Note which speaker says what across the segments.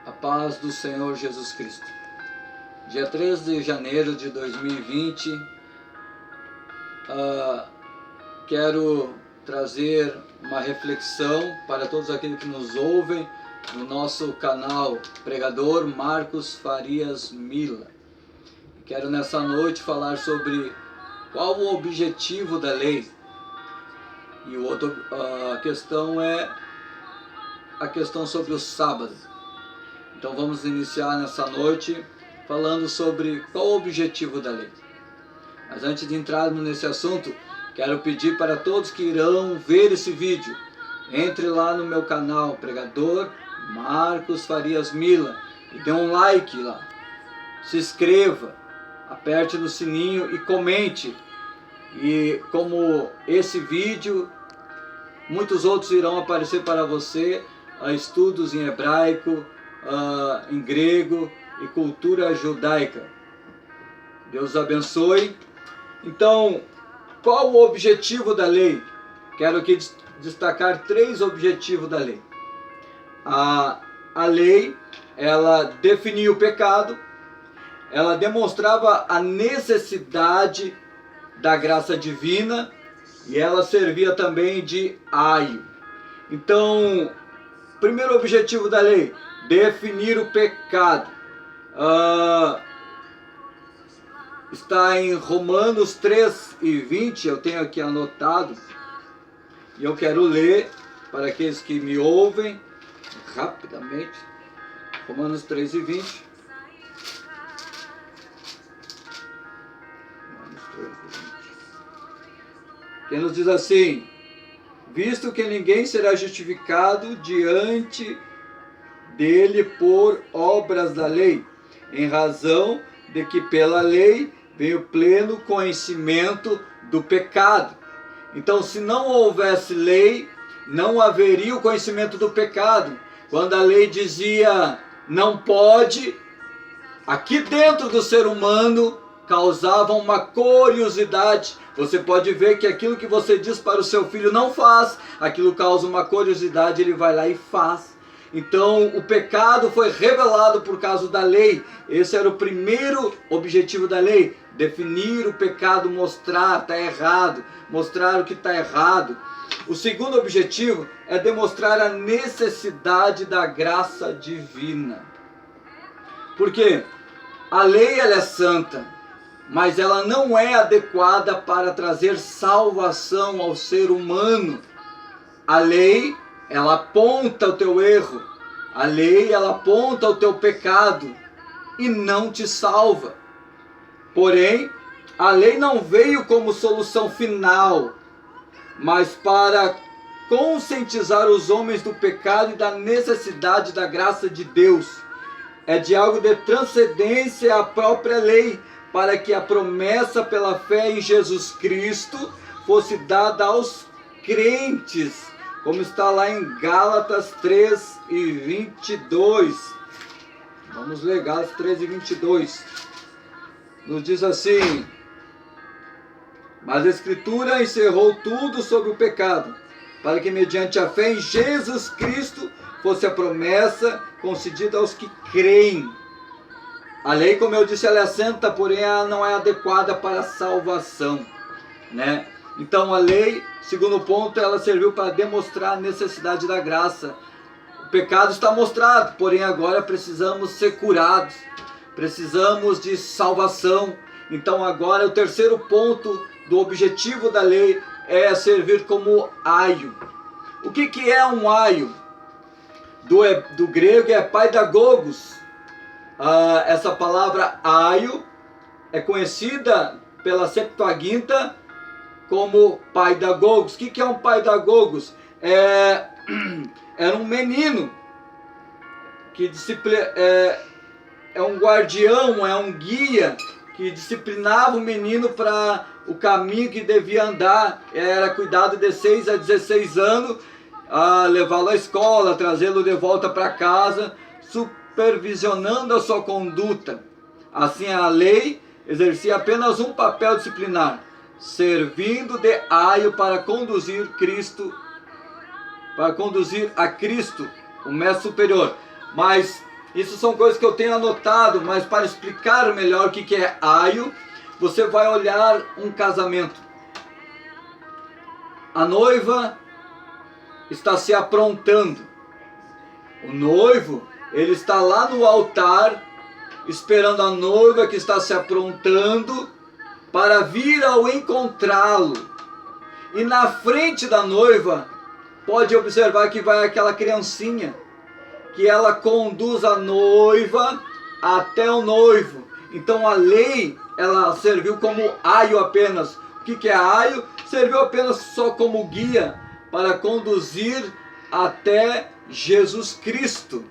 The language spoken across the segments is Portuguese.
Speaker 1: A paz do Senhor Jesus Cristo. Dia 3 de janeiro de 2020, quero trazer uma reflexão para todos aqueles que nos ouvem no nosso canal Pregador Marcos Farias Mila. Quero nessa noite falar sobre qual o objetivo da lei. E a questão é a questão sobre o sábado. Então vamos iniciar nessa noite falando sobre qual o objetivo da lei. Mas antes de entrarmos nesse assunto, quero pedir para todos que irão ver esse vídeo, entre lá no meu canal Pregador Marcos Farias Mila e dê um like lá, se inscreva, aperte no sininho e comente. E como esse vídeo, muitos outros irão aparecer para você, estudos em hebraico, em grego e cultura judaica. Deus abençoe. Então, qual o objetivo da lei? Quero aqui destacar 3 objetivos da lei. A lei, ela definia o pecado, ela demonstrava a necessidade da graça divina e ela servia também de aio. Então, primeiro objetivo da lei, definir o pecado. Está em Romanos 3:20, eu tenho aqui anotado, e eu quero ler para aqueles que me ouvem rapidamente. Romanos 3:20. Que nos diz assim: visto que ninguém será justificado diante dele por obras da lei, em razão de que pela lei vem o pleno conhecimento do pecado. Então, se não houvesse lei, não haveria o conhecimento do pecado. Quando a lei dizia não pode, aqui dentro do ser humano causava uma curiosidade. Você pode ver que aquilo que você diz para o seu filho não faz, aquilo causa uma curiosidade, ele vai lá e faz. Então o pecado foi revelado por causa da lei. Esse era o primeiro objetivo da lei: definir o pecado, mostrar está errado, mostrar o que está errado. O segundo objetivo é demonstrar a necessidade da graça divina. Porque a lei ela é santa, mas ela não é adequada para trazer salvação ao ser humano. A lei, ela aponta o teu erro, a lei, ela aponta o teu pecado e não te salva. Porém, a lei não veio como solução final, mas para conscientizar os homens do pecado e da necessidade da graça de Deus. É de algo de transcendência à própria lei, para que a promessa pela fé em Jesus Cristo fosse dada aos crentes, como está lá em Gálatas 3:22. Vamos ler Gálatas 3:22. Nos diz assim: mas a Escritura encerrou tudo sobre o pecado, para que mediante a fé em Jesus Cristo fosse a promessa concedida aos que creem. A lei, como eu disse, ela é santa, porém ela não é adequada para a salvação, né? Então a lei, segundo ponto, ela serviu para demonstrar a necessidade da graça. O pecado está mostrado, porém agora precisamos ser curados, precisamos de salvação. Então agora o terceiro ponto do objetivo da lei é servir como aio. O que é um aio? Do grego é paidagogos. Essa palavra aio é conhecida pela Septuaginta como paidagogos. O que é um paidagogos? Era um menino que é um guardião, é um guia que disciplinava o menino para o caminho que devia andar. Era cuidado de 6 a 16 anos, levá-lo à escola, trazê-lo de volta para casa, supervisionando a sua conduta. Assim, a lei exercia apenas um papel disciplinar, servindo de aio para conduzir a Cristo, o mestre superior. Mas Isso são coisas que eu tenho anotado, mas para explicar melhor o que é aio, você vai olhar um casamento. A noiva está se aprontando. O noivo, ele está lá no altar, esperando a noiva que está se aprontando para vir ao encontrá-lo. E na frente da noiva, pode observar que vai aquela criancinha, que ela conduz a noiva até o noivo. Então a lei, ela serviu como aio apenas. O que é aio? Serviu apenas só como guia para conduzir até Jesus Cristo.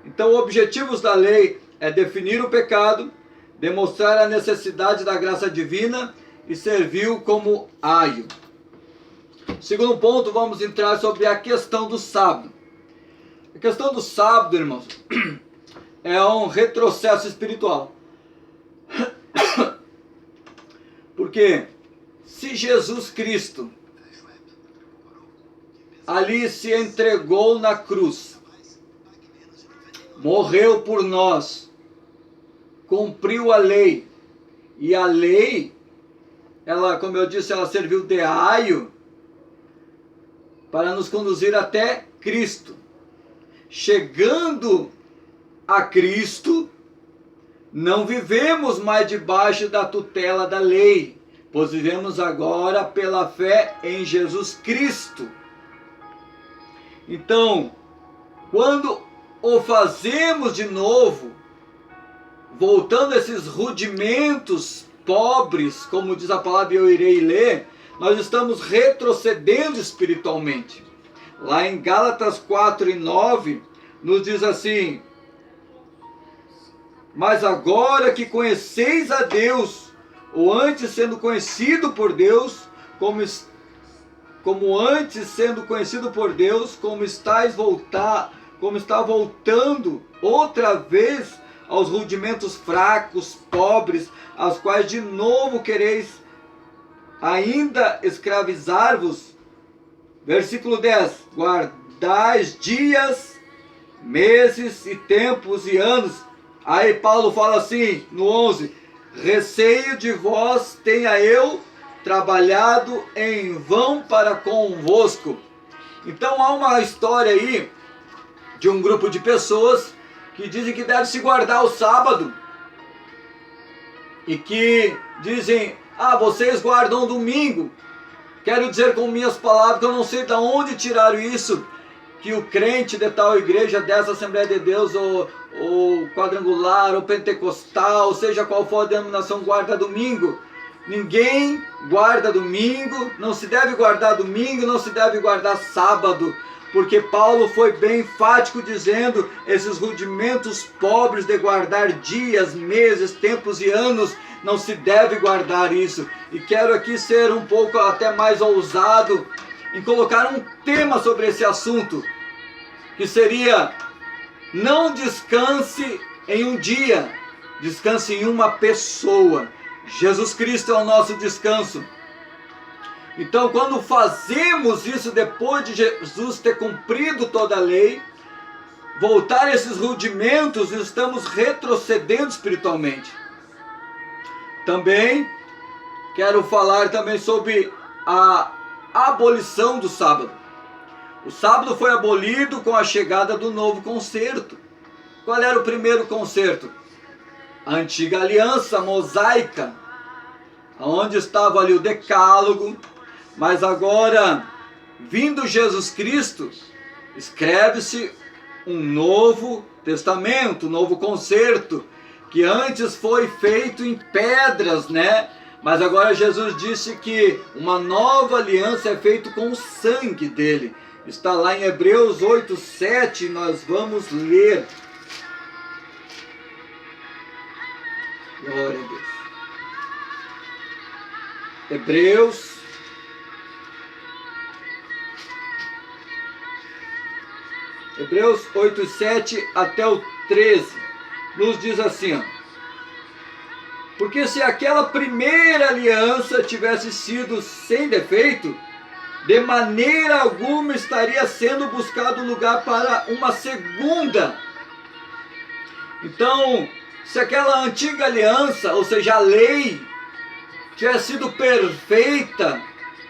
Speaker 1: Então, objetivos da lei é definir o pecado, demonstrar a necessidade da graça divina e serviu como aio. Segundo ponto, vamos entrar sobre a questão do sábado. A questão do sábado, irmãos, é um retrocesso espiritual. Porque se Jesus Cristo ali se entregou na cruz, morreu por nós, cumpriu a lei, e a lei, ela, como eu disse, ela serviu de aio para nos conduzir até Cristo. Chegando a Cristo, não vivemos mais debaixo da tutela da lei, pois vivemos agora pela fé em Jesus Cristo. Então, quando o fazemos de novo, voltando a esses rudimentos pobres, como diz a palavra, eu irei ler, nós estamos retrocedendo espiritualmente. Lá em Gálatas 4:9, nos diz assim: mas agora que conheceis a Deus, ou antes sendo conhecido por Deus, como está voltando outra vez aos rudimentos fracos, pobres, aos quais de novo quereis ainda escravizar-vos. Versículo 10: guardais dias, meses e tempos e anos. Aí Paulo fala assim no 11: receio de vós tenha eu trabalhado em vão para convosco. Então há uma história aí de um grupo de pessoas que dizem que deve se guardar o sábado e que dizem: vocês guardam o domingo. Quero dizer com minhas palavras que eu não sei de onde tiraram isso, que o crente de tal igreja, dessa Assembleia de Deus, ou quadrangular, ou pentecostal, seja qual for a denominação, guarda domingo. Ninguém guarda domingo, não se deve guardar domingo, não se deve guardar sábado, porque Paulo foi bem enfático dizendo esses rudimentos pobres de guardar dias, meses, tempos e anos, não se deve guardar isso. E quero aqui ser um pouco até mais ousado em colocar um tema sobre esse assunto, que seria: não descanse em um dia, descanse em uma pessoa. Jesus Cristo é o nosso descanso. Então, quando fazemos isso depois de Jesus ter cumprido toda a lei, voltar a esses rudimentos, estamos retrocedendo espiritualmente. Também quero falar também sobre a abolição do sábado. O sábado foi abolido com a chegada do novo concerto. Qual era o primeiro concerto? A antiga aliança mosaica, onde estava ali o decálogo, mas agora, vindo Jesus Cristo, escreve-se um novo testamento, um novo concerto, que antes foi feito em pedras, né? Mas agora Jesus disse que uma nova aliança é feita com o sangue dele. Está lá em Hebreus 8:7, nós vamos ler. Glória a Deus. Hebreus 8:7 até o 13, nos diz assim, ó: porque se aquela primeira aliança tivesse sido sem defeito, de maneira alguma estaria sendo buscado lugar para uma segunda. Então, se aquela antiga aliança, ou seja, a lei, tivesse sido perfeita,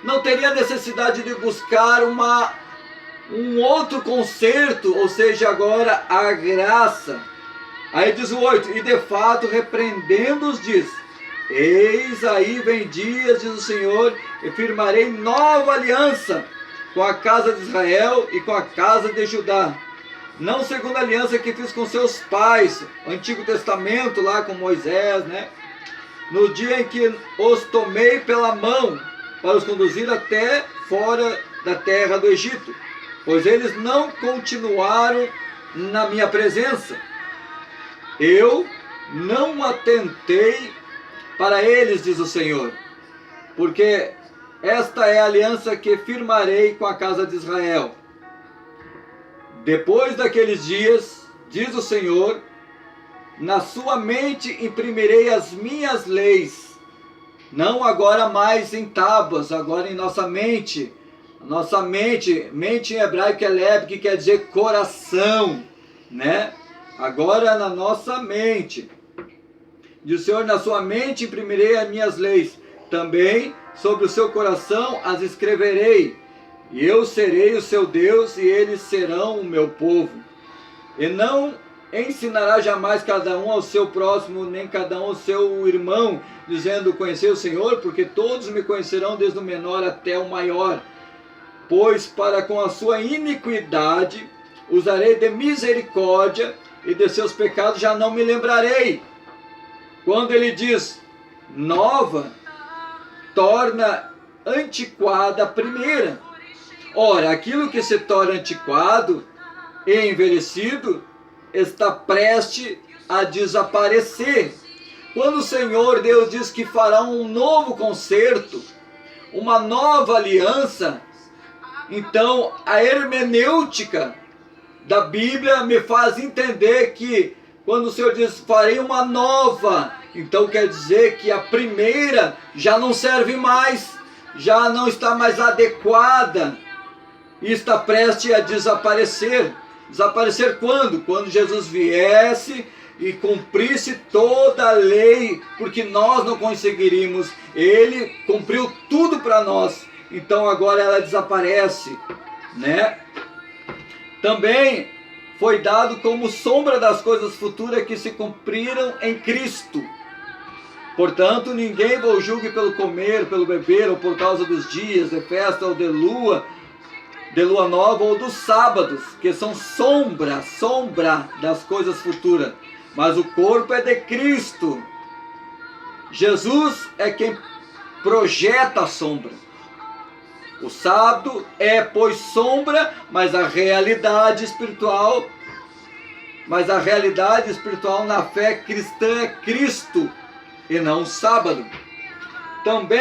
Speaker 1: não teria necessidade de buscar um outro conserto, ou seja, agora a graça. Aí diz o 8, e de fato repreendendo-os diz, eis aí vem dias, diz o Senhor, e firmarei nova aliança com a casa de Israel e com a casa de Judá. Não segundo a aliança que fiz com seus pais, o Antigo Testamento lá com Moisés, né? No dia em que os tomei pela mão para os conduzir até fora da terra do Egito, pois eles não continuaram na minha presença. Eu não atentei para eles, diz o Senhor, porque esta é a aliança que firmarei com a casa de Israel. Depois daqueles dias, diz o Senhor, na sua mente imprimirei as minhas leis, não agora mais em tábuas, agora em nossa mente. Nossa mente em hebraico é leb, que quer dizer coração, né? Agora na nossa mente. Diz o Senhor, na sua mente imprimirei as minhas leis, também sobre o seu coração as escreverei, e eu serei o seu Deus, e eles serão o meu povo. E não ensinará jamais cada um ao seu próximo, nem cada um ao seu irmão, dizendo, conhecer o Senhor, porque todos me conhecerão, desde o menor até o maior. Pois para com a sua iniquidade usarei de misericórdia, e de seus pecados já não me lembrarei. Quando ele diz nova, torna antiquada a primeira. Ora, aquilo que se torna antiquado e envelhecido está prestes a desaparecer. Quando o Senhor Deus diz que fará um novo concerto, uma nova aliança, então a hermenêutica da Bíblia me faz entender que quando o Senhor diz farei uma nova, então quer dizer que a primeira já não serve mais, já não está mais adequada e está prestes a desaparecer. Desaparecer quando? Quando Jesus viesse e cumprisse toda a lei, porque nós não conseguiríamos. Ele cumpriu tudo para nós, então agora ela desaparece, né? Também foi dado como sombra das coisas futuras que se cumpriram em Cristo. Portanto, ninguém vos julgue pelo comer, pelo beber, ou por causa dos dias de festa ou de lua nova, ou dos sábados, que são sombra das coisas futuras. Mas o corpo é de Cristo. Jesus é quem projeta a sombra. O sábado é, pois, sombra, mas a realidade espiritual na fé cristã é Cristo, e não o sábado. Também